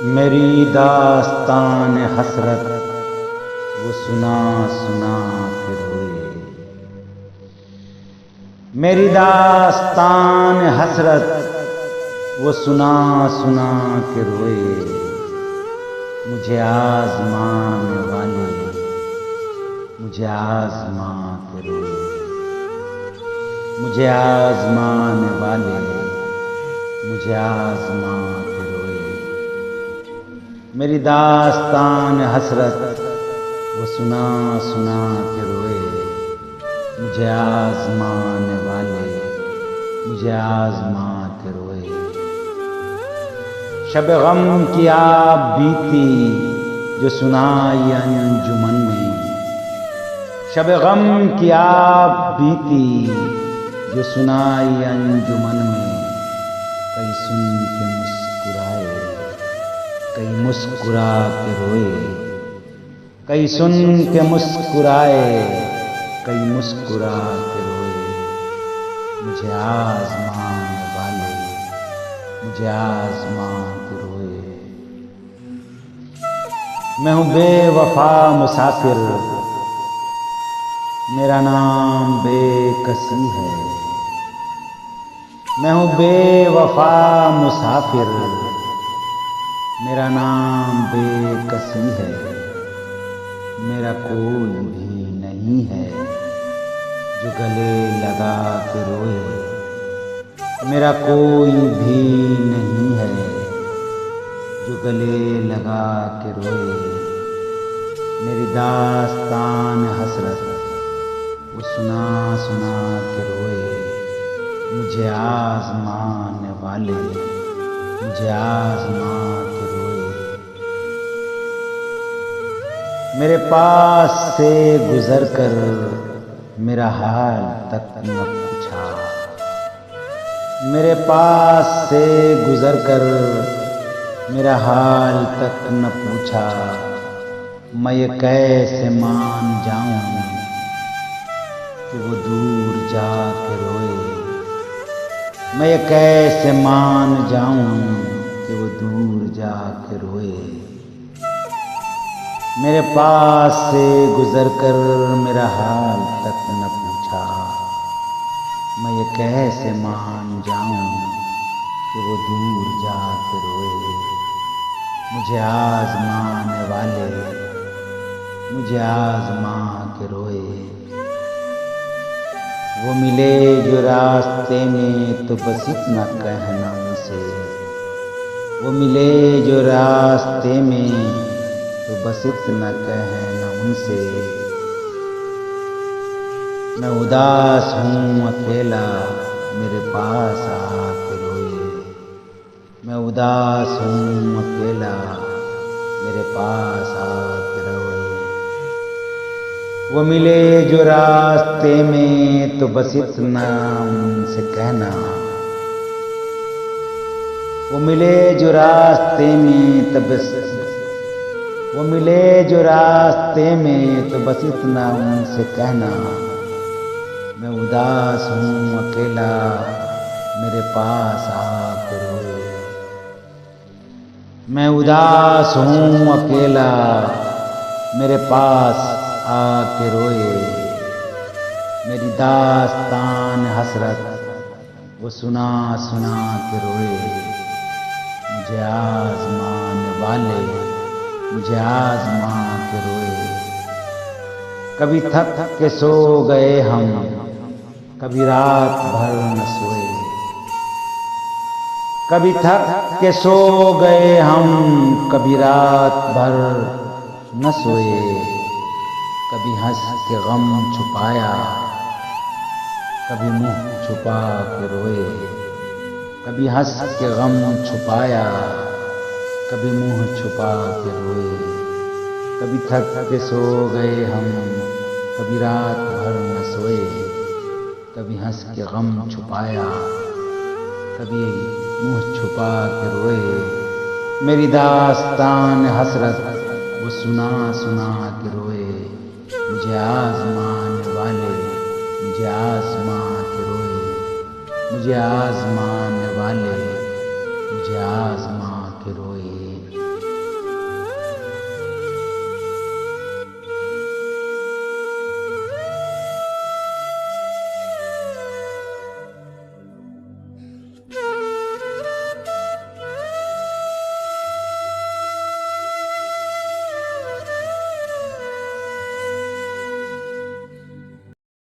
मेरी दास्तान हसरत वो सुना सुना के रोए। मेरी दास्तान हसरत वो सुना सुना के रोए। मुझे आज़माने वाले मुझे आज़मा के रोए। मुझे आज़माने वाले मुझे आज़मा के रोए। मेरी दास्तान हसरत वो सुना सुना के रोए। मुझे आज़माने वाले मुझे आज़मा के रोए। शब गम की आप बीती जो सुनाई अंजुमन में। शब गम की आप बीती जो सुनाई अंजुमन में। कई सुन के मुस्कुराए कई मुस्कुरा के रोए। कई सुन के मुस्कुराए कई मुस्कुरा के रोए। मुझे आज़माने वाले मुझे आज़मा के रोए। मैं हूँ बेवफा मुसाफिर मेरा नाम बेकसी है। मैं हूँ बेवफा मुसाफिर मेरा नाम बेकसी है। मेरा कोई भी नहीं है जो गले लगा के रोए। मेरा कोई भी नहीं है जो गले लगा के रोए। मेरी दास्तान हसरत वो सुना सुना के रोए। मुझे आज़माने वाले मुझे आज़मा के रोए। मेरे पास से गुजर कर मेरा हाल तक न पूछा। मेरे पास से गुजर कर मेरा हाल तक न पूछा। मैं ये कैसे मान जाऊं कि वो दूर जाके रोए। मैं ये कैसे मान जाऊं कि वो दूर जाके रोए। मेरे पास से गुजर कर मेरा हाल तक न पूछा। मैं ये कैसे मान जाऊं कि वो दूर जाके रोए। मुझे आज़माने वाले मुझे आज़मा के रोए। वो मिले जो रास्ते में तो बस इतना कहना उनसे। वो मिले जो रास्ते में तो बस इतना कहना उनसे। मैं उदास हूँ अकेला मेरे पास आके रोए। मैं उदास हूँ अकेला मेरे पास आके रोए। वो मिले जो रास्ते में तो बस इतना उनसे कहना। वो मिले जो रास्ते में तो बस वो मिले जो रास्ते में तो बस इतना उनसे कहना। मैं उदास हूँ अकेला मेरे पास आके रोए। मैं उदास हूँ अकेला मेरे पास आके रोए। मेरी दास्तान हसरत वो सुना सुना के रोए। मुझे आज़माने वाले मुझे आज़मा के रोए। कभी थक के सो गए हम कभी रात भर न सोए। कभी थक के सो गए हम कभी रात भर न सोए। कभी हंस के गम छुपाया कभी मुंह छुपा के रोए। कभी हंस के गम छुपाया कभी मुंह छुपा के रोए। कभी थक के सो गए हम कभी रात भर न सोए। कभी हंस के गम छुपाया कभी मुंह छुपा के रोए। मेरी दास्तान हसरत वो सुना सुना के रोए। मुझे आज़माने वाले मुझे आज़मा के रोए। मुझे आज़माने वाले मुझे आज़मा